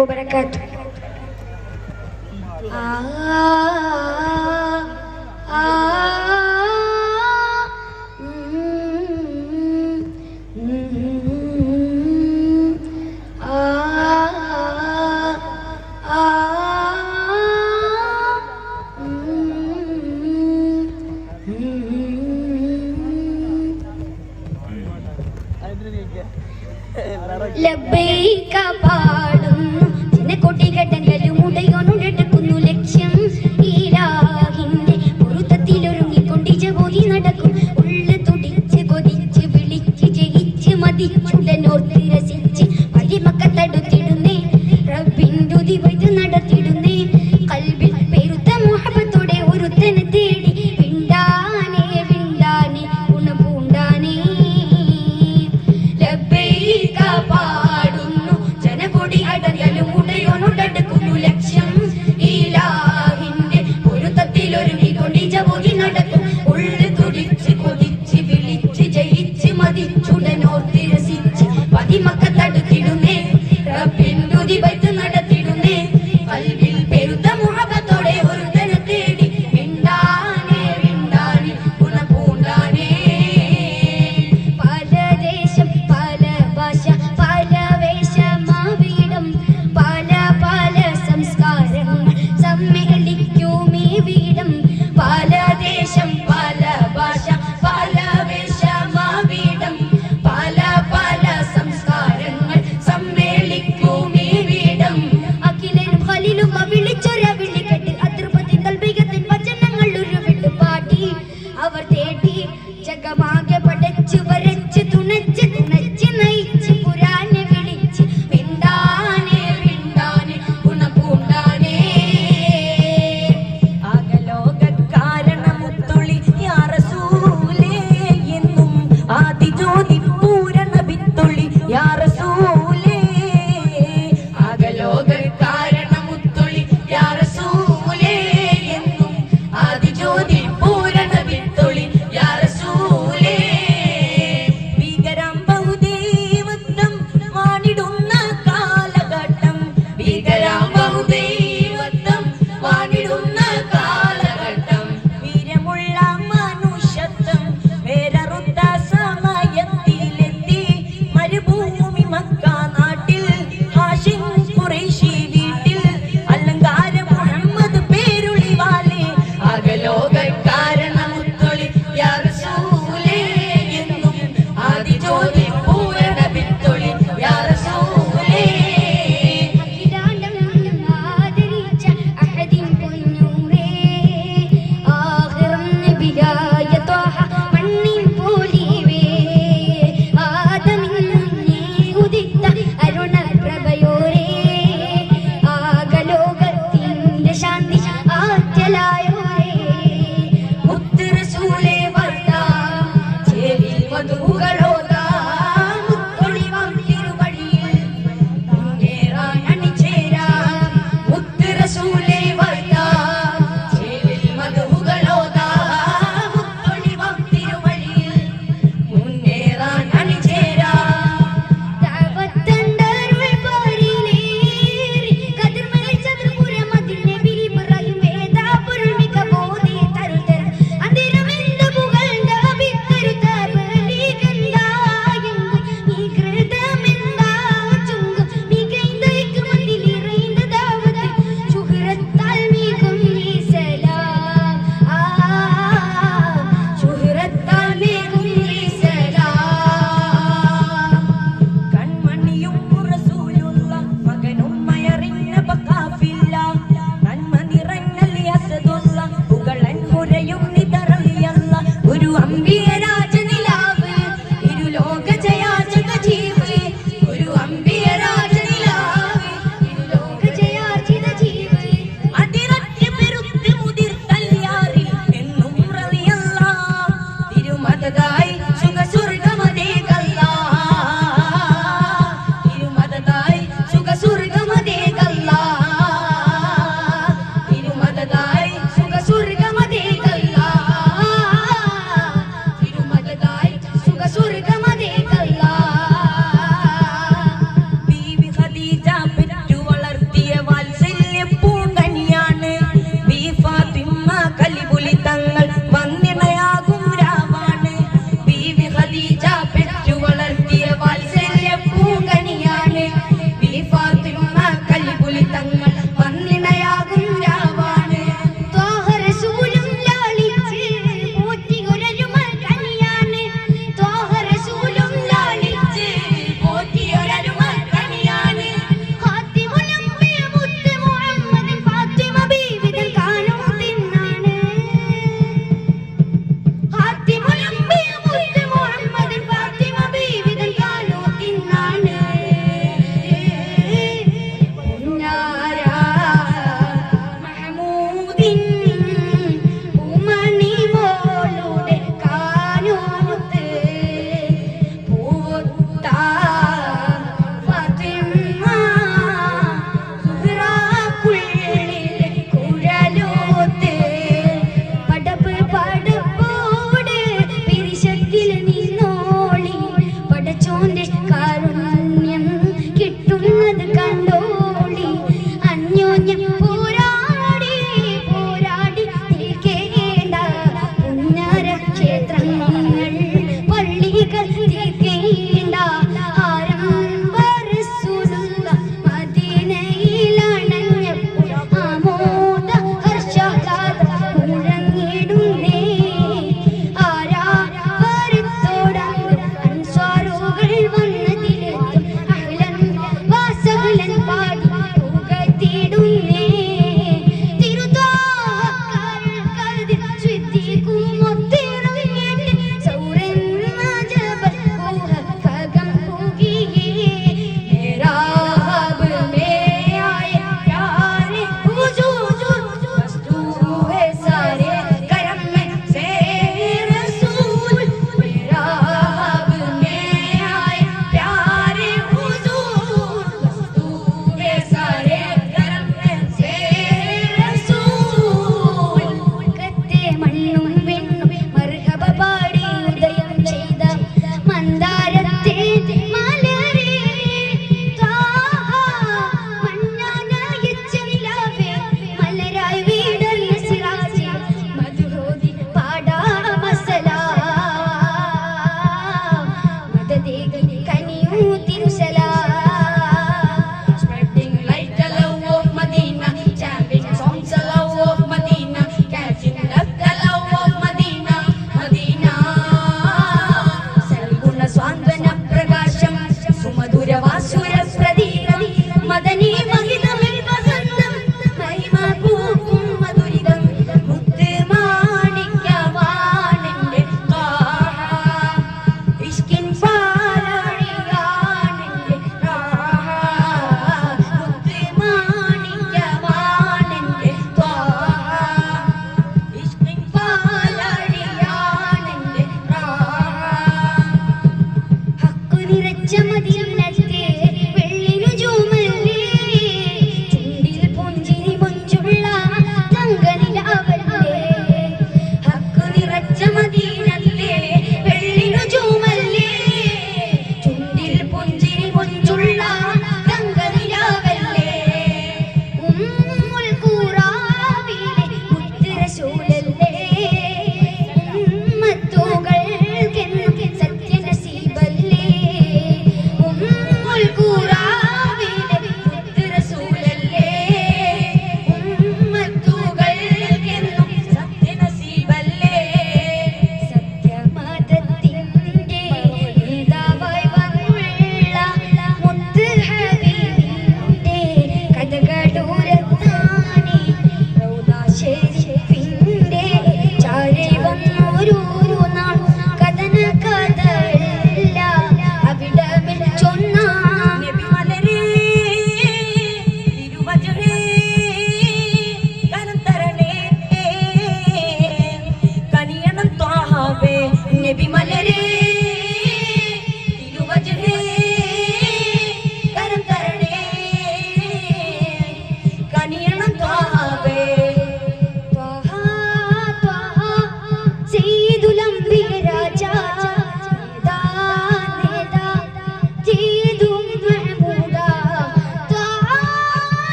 wabarakatuh. ലബ്ബൈക പാടുന്നു ജനകോടികടലും ഉടയോനുടക്കുന്നു ലക്ഷ്യം ഇലാഹിന്റെ പൊരുത്തത്തിലൊരുങ്ങിക്കൊണ്ടിജപോതി നടക്കും ഉള്ളു തുടിച്ച് കൊതിച്ച് വിളിച്ച് ജയിച്ച് മതിച്ചുടനോർത്ത് രസിച്ച് പതിമക്കത്തടുത്തിടുന്നേ റബ്ബിന്തുതി വൈദ്യ നടത്തിടുന്നേ കൽബിൽ പെരുത്ത മുഹബത്തോടെ ഒരുത്തനെ തേടി വിണ്ടാനേ വിണ്ടാനേ ഗുണപൂണ്ടാനേ പാടുന്നു ജനകൊടി അടഞ്ഞലും ഉടയോനുടക്കുന്നു ലക്ഷ്യം ഇലാഹിന്റെ പൊരുത്തത്തിലൊരുങ്ങിക്കൊണ്ടിജപോതി നടക്കും ഉള്ളു തുടിച്ച് കൊതിച്ച് വിളിച്ച് ജയിച്ച് മതിച്ചുടനോർത്ത് രസിച്ച് പതിമക്കത്തടുത്തിടുന്നേ റബ്ബിന്തുതി വൈദ്യ നടത്തിടുന്നേ കൽബിൽ പെരുത്ത മുഹബത്തോടെ ഒരുത്തനെ തേടി വിണ്ടാനേ വിണ്ടാനേ ഗുണപൂണ്ടാനേ പല ദേശം പല ഭാഷ പല വേഷമാവിടം പല പല സംസ്കാരങ്ങൾ സമ്മേളിക്കുമീ വീടം പല ദേശം പല ഭാഷ പല വേഷമാവിടം പല പല സംസ്കാരങ്ങൾ സമ്മേളിക്കുമീ വീടം അഖിലനും ഖലീലും വിളിച്ചൊര വിളികെട്ട് അതൃപതി കൽബികത്തിൻ വചനങ്ങൾ ഉരുവിട്ട് പാടി അവർ തേടി ജഗമാകെ പടച്ചു വരച്ച് തുണച്ച് തുണച്ച് നയിച്ച് പുരാനെ വിളിച്ച് വിണ്ടാനേ വിണ്ടാനേ ഗുണപൂണ്ടാനേ ആകലോകക്കാരണമുത്തുളി യാ റസൂലേ എന്നും ആദിജ്യോതി പൂരണ വിത്തുളി യാ റസൂലേ ആകലോകക്കാരണമുത്തുളി യാ റസൂലേ എന്നും ആദിജ്യോതി പൂരണ വിത്തുളി യാ റസൂലേ ഭീകരം ബഹുദൈവത്വം വാണിടുന്ന കാലഘട്ടം ഭീകരം ബഹുദൈവത്വം വാണിടുന്ന കാലഘട്ടം വീര്യമുള്ള മനുഷ്യത്വം വേരറുത്ത സമയത്തിലെത്തി മരുഭൂമി മക്ക നാട്ടിൽ ഹാഷിം ഖുറൈശി വീട്ടിൽ അലങ്കാര മുഹമ്മദ് പേരുളിവാലേ ആകലോകക്കാരണമുത്തൊളി യാ റസൂലേ എന്നും ആദിജ്യോതി പൂരണ വിത്തൊളി യാ റസൂലേ അഖിലാണ്ടം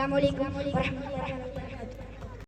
അസ്സലാമു അലൈക്കും വറഹ്മത്തുള്ളാഹി വബറകാതുഹു.